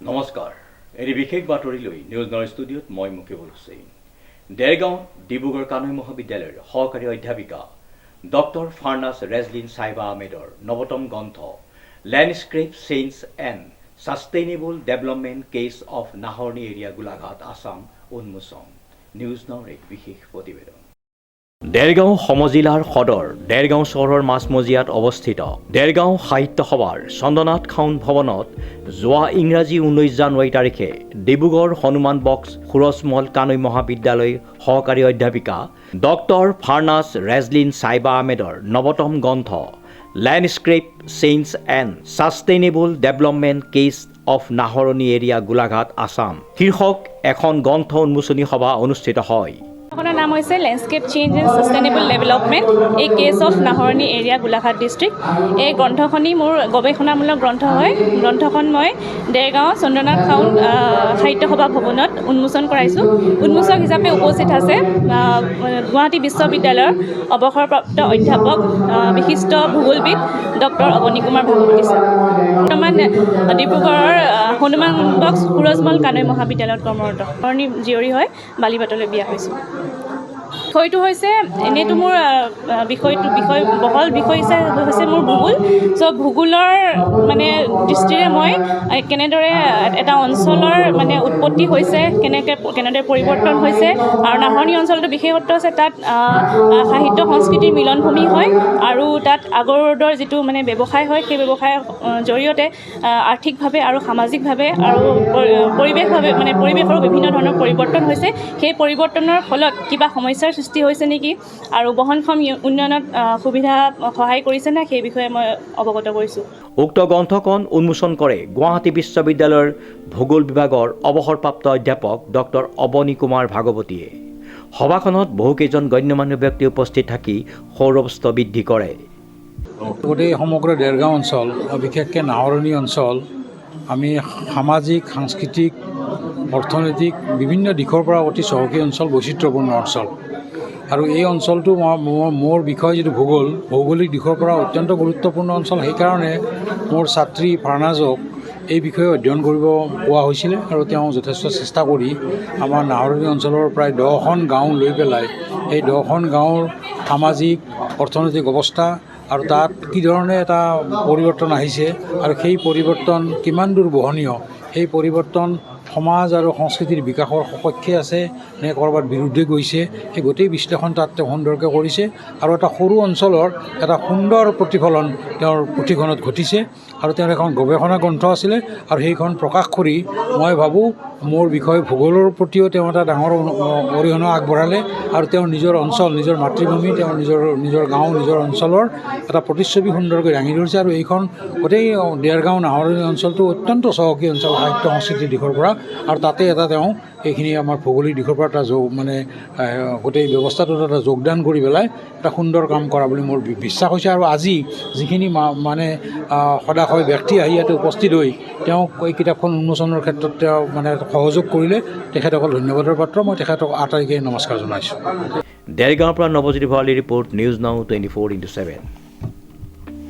নমস্কাৰ এৰি বিশেষ বাতৰিলৈ নিউজ নাও ষ্টুডিঅ'ত মই মুকিবুল হুছেইন। দেৰগাঁও ডিব্ৰুগড় কানৈ মহাবিদ্যালয়ৰ সহকাৰী অধ্যাপিকা ডক্টৰ ফাৰ্নাছ ৰেজলিন চাইবা আহমেদৰ নৱতম গ্ৰন্থ landscape change and sustainable development case of Naharani area Golaghat Assam উন্মোচন। নিউজ নাওৰ এক বিশেষ প্ৰতিবেদন। দেৰগাঁও সমজিলাৰ সদৰ দেৰগাঁও চহৰৰ মাজমজিয়াত অৱস্থিত দেৰগাঁও সাহিত্য সভাৰ চন্দ্ৰনাথ খাউন ভৱনত যোৱা ইংৰাজী 19 জানুৱাৰী তাৰিখে ডিব্ৰুগড় হনুমান বক্স সুৰজমল কানৈ মহাবিদ্যালয়ৰ সহকাৰী অধ্যাপিকা ডক্টৰ ফাৰ্নাছ ৰেজলিন চাইবা আহমেদৰ নৱতম গ্ৰন্থ landscape change and sustainable development case of Naharani area Golaghat Assam শীৰ্ষক এখন গ্ৰন্থ উন্মোচনী সভা অনুষ্ঠিত হয়। গ্ৰন্থখনৰ নাম হৈছে landscape change and sustainable development a case of Naharani area Golaghat district. এই গ্ৰন্থখনি মোৰ গৱেষণামূলক গ্ৰন্থ হয়। গ্ৰন্থখন মই দেৰগাঁও চন্দ্ৰনাথ খাউন সাহিত্য সভা ভৱনত উন্মোচন কৰাইছোঁ। উন্মোচক হিচাপে উপস্থিত আছে গুৱাহাটী বিশ্ববিদ্যালয়ৰ অৱসৰপ্ৰাপ্ত অধ্যাপক বিশিষ্ট ভূগোলবিদ ডক্টৰ অৱনী কুমাৰ ভাগৱতী ছাৰ। বৰ্তমান ডিব্ৰুগড়ৰ হনুমান বক্স সুৰজমল কানৈ মহাবিদ্যালয়ত কৰ্মৰত জীয়ৰী হয় বালিপাটলৈ বিয়া হৈছোঁ। বিষয়টো হৈছে এনেইতো মোৰ বহল বিষয় হৈছে মোৰ ভূগোল। চ' ভূগোলৰ দৃষ্টিৰে মই কেনেদৰে এটা অঞ্চলৰ উৎপত্তি হৈছে, কেনেদৰে পৰিৱৰ্তন হৈছে আৰু নাহৰণি অঞ্চলটো বিশেষত্ব আছে তাত সাহিত্য সংস্কৃতিৰ মিলনভূমি হয় আৰু তাত আগৰ যিটো ব্যৱসায় হয় সেই ব্যৱসায়ৰ জৰিয়তে আৰ্থিকভাৱে আৰু সামাজিকভাৱে আৰু পৰিৱেশৰো বিভিন্ন ধৰণৰ পৰিৱৰ্তন হৈছে। সেই পৰিৱৰ্তনৰ ফলত কিবা সমস্যাৰ সৃষ্টি হৈছে নেকি আৰু বহনক্ষম উন্নয়নত সহায় কৰিছে নে সেই বিষয়ে মই অৱগত কৰিছোঁ। উক্ত গ্ৰন্থখন উন্মোচন কৰে গুৱাহাটী বিশ্ববিদ্যালয়ৰ ভূগোল বিভাগৰ অৱসৰপ্ৰাপ্ত অধ্যাপক ডক্টৰ অৱনী কুমাৰ ভাগৱতীয়ে। সভাখনত বহুকেইজন গণ্যমান্য ব্যক্তি উপস্থিত থাকি সৌৰভস্ত বৃদ্ধি কৰে। গোটেই সমগ্ৰ দেৰগাঁও অঞ্চল বিশেষকৈ নাহৰণি অঞ্চল আমি সামাজিক সাংস্কৃতিক অৰ্থনৈতিক বিভিন্ন দিশৰ পৰা অতি চহকী অঞ্চল, বৈচিত্ৰ্যপূৰ্ণ অঞ্চল আৰু এই অঞ্চলটো মোৰ বিষয় যিটো ভৌগোলিক দিশৰ পৰা অত্যন্ত গুৰুত্বপূৰ্ণ অঞ্চল। সেইকাৰণে মোৰ ছাত্ৰী ফাৰ্নাছক এই বিষয়ে অধ্যয়ন কৰিব পোৱা হৈছিলে আৰু তেওঁ যথেষ্ট চেষ্টা কৰি আমাৰ নাহৰণি অঞ্চলৰ প্ৰায় 10খন গাঁও লৈ পেলাই এই 10খন গাঁৱৰ সামাজিক অৰ্থনৈতিক অৱস্থা আৰু তাত কি ধৰণে এটা পৰিৱৰ্তন আহিছে আৰু সেই পৰিৱৰ্তন কিমান দূৰ বহনীয়, সেই পৰিৱৰ্তন সমাজ আৰু সংস্কৃতিৰ বিকাশৰ সপক্ষে আছে নে ক'ৰবাত বিৰুদ্ধে গৈছে, সেই গোটেই বিশ্লেষণ তাত তেওঁ সুন্দৰকৈ কৰিছে আৰু এটা সৰু অঞ্চলৰ এটা সুন্দৰ প্ৰতিফলন তেওঁৰ পুথিখনত ঘটিছে আৰু তেওঁৰ এখন গৱেষণা গ্ৰন্থ আছিলে আৰু সেইখন প্ৰকাশ কৰি মই ভাবোঁ মোৰ বিষয় ভূগোলৰ প্ৰতিও তেওঁ এটা ডাঙৰ অৰিহণা আগবঢ়ালে আৰু তেওঁৰ নিজৰ অঞ্চল, নিজৰ মাতৃভূমি, তেওঁৰ নিজৰ গাঁও, নিজৰ অঞ্চলৰ এটা প্ৰতিচ্ছবি সুন্দৰকৈ দাঙি ধৰিছে আৰু এইখন গোটেই দেৰগাঁও নাহৰণি অঞ্চলটো অত্যন্ত চহকী অঞ্চল সাহিত্য সংস্কৃতিৰ দিশৰ পৰা আৰু তাতে তেওঁ এইখিনি আমাৰ ভৌগোলিক দিশৰ পৰা এটা গোটেই ব্যৱস্থাটোত এটা যোগদান কৰি পেলাই এটা সুন্দৰ কাম কৰা বুলি মোৰ বিশ্বাস হৈছে। আৰু আজি যিখিনি সদাশয় ব্যক্তি আহি ইয়াতে উপস্থিত হৈ তেওঁক এই কিতাপখন উন্মোচনৰ ক্ষেত্ৰত তেওঁ সহযোগ কৰিলে তেখেতসকল ধন্যবাদৰ পাত্ৰ। মই তেখেতক আটাইকে নমস্কাৰ জনাইছোঁ। দেৰগাঁৱৰ পৰা নৱজ্যোতি ভৰালীৰ ৰিপৰ্ট, নিউজ নাও 24/7।